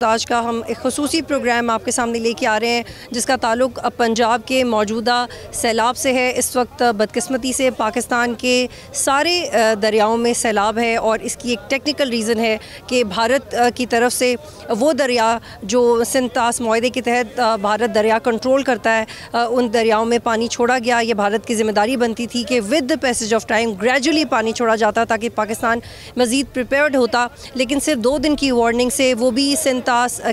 आज का हम एक ख़ुसूसी प्रोग्राम आपके सामने लेके आ रहे हैं जिसका ताल्लुक़ पंजाब के मौजूदा सैलाब से है। इस वक्त बदकिस्मती से पाकिस्तान के सारे दरियाओं में सैलाब है और इसकी एक टेक्निकल रीज़न है कि भारत की तरफ से वो दरिया जो सिंध-तास मुआहदे के तहत भारत दरिया कंट्रोल करता है उन दरियाओं में पानी छोड़ा गया। ये भारत की ज़िम्मेदारी बनती थी कि with the passage of time gradually पानी छोड़ा जाता ताकि पाकिस्तान मज़ीद प्रिपेयर्ड होता, लेकिन सिर्फ 2 दिन की वार्निंग से वो भी सिंध-तास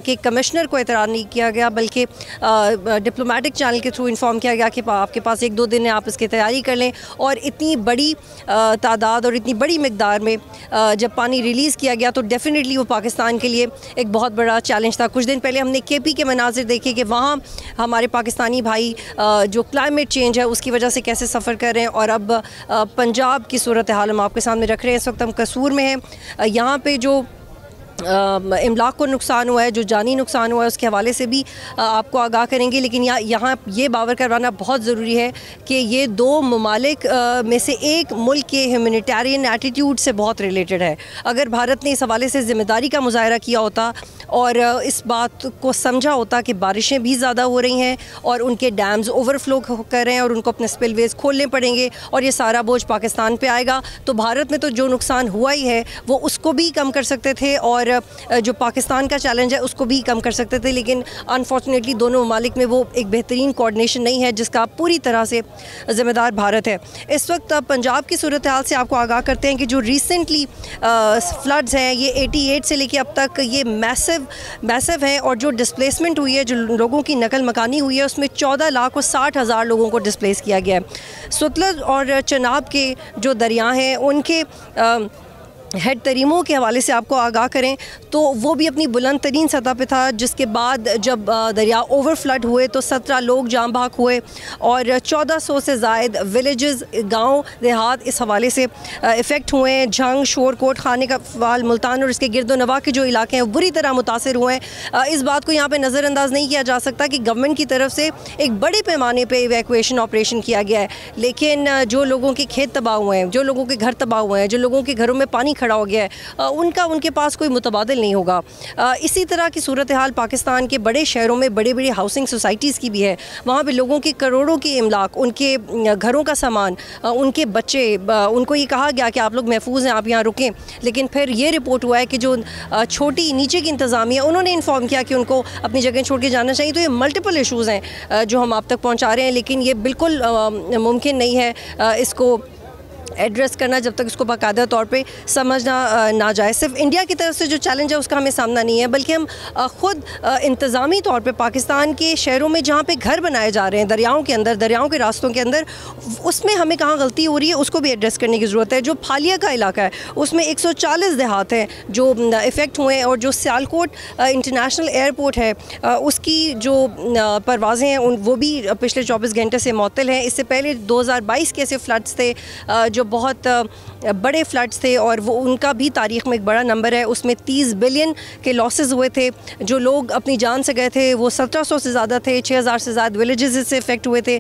के कमिश्नर को एतराज़ नहीं किया गया बल्कि डिप्लोमेटिक चैनल के थ्रू इन्फॉर्म किया गया कि आपके पास 1-2 दिन है, आप इसकी तैयारी कर लें। और इतनी बड़ी तादाद और इतनी बड़ी मिकदार में जब पानी रिलीज़ किया गया तो डेफिनेटली वो पाकिस्तान के लिए एक बहुत बड़ा चैलेंज था। कुछ दिन पहले हमने KP के मनाजिर देखे कि वहाँ हमारे पाकिस्तानी भाई जो क्लाइमेट चेंज है उसकी वजह से कैसे सफ़र कर रहे हैं। और अब पंजाब की सूरत हाल हम आपके सामने रख रहे हैं। इस वक्त हम कसूर में हैं। यहाँ पे जो इमलाक को नुकसान हुआ है, जो जानी नुकसान हुआ है, उसके हवाले से भी आपको आगाह करेंगे। लेकिन यहाँ ये बावर करवाना बहुत ज़रूरी है कि ये 2 ममालिक में से एक मुल्क के ह्यूमैनिटेरियन एटीट्यूड से बहुत रिलेटेड है। अगर भारत ने इस हवाले से ज़िम्मेदारी का मुजाहरा किया होता और इस बात को समझा होता कि बारिशें भी ज़्यादा हो रही हैं और उनके डैम्स ओवरफ्लो कर रहे हैं और उनको अपने स्पिलवेज़ खोलने पड़ेंगे और ये सारा बोझ पाकिस्तान पे आएगा, तो भारत में तो जो नुकसान हुआ ही है वो उसको भी कम कर सकते थे और जो पाकिस्तान का चैलेंज है उसको भी कम कर सकते थे। लेकिन अनफॉर्चुनेटली दोनों ममालिक में वो एक बेहतरीन कोऑर्डिनेशन नहीं है जिसका पूरी तरह से ज़िम्मेदार भारत है। इस वक्त पंजाब की सूरत हाल से आपको आगाह करते हैं कि जो रिसेंटली फ्लड्स हैं ये 88 से लेके अब तक ये मैसिव हैं और जो डिस्प्लेसमेंट हुई है, जो लोगों की नकल मकानी हुई है, उसमें 14,60,000 लोगों को डिस्प्लेस किया गया है। सतलुज और चनाब के जो दरिया हैं उनके हेड तरीमों के हवाले से आपको आगाह करें तो वो भी अपनी बुलंद तरीन सतह पे था, जिसके बाद जब दरिया ओवर फ्लड हुए तो 17 लोग जाम बहक हुए और 1400 से ज़ायद विलेजेस, गांव देहात इस हवाले से इफ़ेक्ट हुए हैं। झंग, शोरकोट, खाने का फाल, मुल्तान और इसके गिरदोनवा के जो इलाके हैं बुरी तरह मुतासर हुए हैं। इस बात को यहाँ पर नज़रअंदाज नहीं किया जा सकता कि गवर्नमेंट की तरफ से एक बड़े पैमाने पर इवैक्यूएशन ऑपरेशन किया गया है, लेकिन जो लोगों के खेत तबाह हुए हैं, जो लोगों के घर तबाह हुए हैं, जो लोगों के घरों में पानी खड़ा हो गया है, उनके पास कोई मुतबादिल नहीं होगा। इसी तरह की सूरत हाल पाकिस्तान के बड़े शहरों में बड़े बड़े हाउसिंग सोसाइटीज़ की भी है। वहाँ पे लोगों के करोड़ों के इमलाक, उनके घरों का सामान, उनके बच्चे, उनको ये कहा गया कि आप लोग महफूज हैं, आप यहाँ रुकें। लेकिन फिर ये रिपोर्ट हुआ है कि जो छोटी नीचे की इंतज़ामिया उन्होंने इन्फॉर्म किया कि उनको अपनी जगह छोड़ के जाना चाहिए। तो ये मल्टीपल इशूज़ हैं जो हम आप तक पहुँचा रहे हैं, लेकिन ये बिल्कुल मुमकिन नहीं है इसको एड्रेस करना जब तक इसको बाकायदा तौर पे समझना ना जाए। सिर्फ इंडिया की तरफ से जो चैलेंज है उसका हमें सामना नहीं है, बल्कि हम ख़ुद इंतज़ामी तौर पे पाकिस्तान के शहरों में जहाँ पे घर बनाए जा रहे हैं दरियाओं के अंदर, दरियाओं के रास्तों के अंदर, उसमें हमें कहाँ गलती हो रही है उसको भी एड्रेस करने की ज़रूरत है। जो फालिया का इलाका है उसमें 140 देहात हैं जो इफ़ेक्ट हुए हैं और जो सियालकोट इंटरनेशनल एयरपोर्ट है उसकी जो परवाज़ें हैं वो भी पिछले 24 घंटे से मुअत्तल हैं। इससे पहले 2022 के ऐसे फ्लड्स थे जो बहुत बड़े फ्लड्स थे और वो उनका भी तारीख़ में एक बड़ा नंबर है। उसमें 30 बिलियन के लॉसेस हुए थे। जो लोग अपनी जान से गए थे वो 1700 से ज़्यादा थे। 6000 से ज़्यादा विलेजेस से इफ़ेक्ट हुए थे।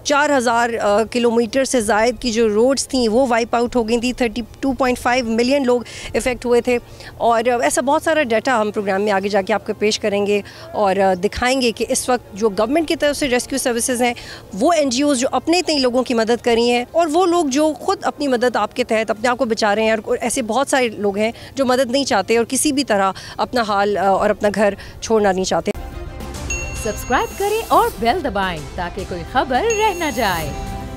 4000 किलोमीटर से ज़ायद की जो रोड्स थी वो वाइप आउट हो गई थी। 32.5 मिलियन लोग इफ़ेक्ट हुए थे। और ऐसा बहुत सारा डाटा हम प्रोग्राम में आगे जाके आपको पेश करेंगे और दिखाएंगे कि इस वक्त जो गवर्नमेंट की तरफ से रेस्क्यू सर्विसेज हैं, वो NGOs जो अपने इतने लोगों की मदद कर रही हैं और वो लोग जो ख़ुद अपनी मदद आपके तहत अपने आप को बचा रहे हैं, और ऐसे बहुत सारे लोग हैं जो मदद नहीं चाहते और किसी भी तरह अपना हाल और अपना घर छोड़ना नहीं चाहते। सब्सक्राइब करें और बेल दबाएं ताकि कोई खबर रह न जाए।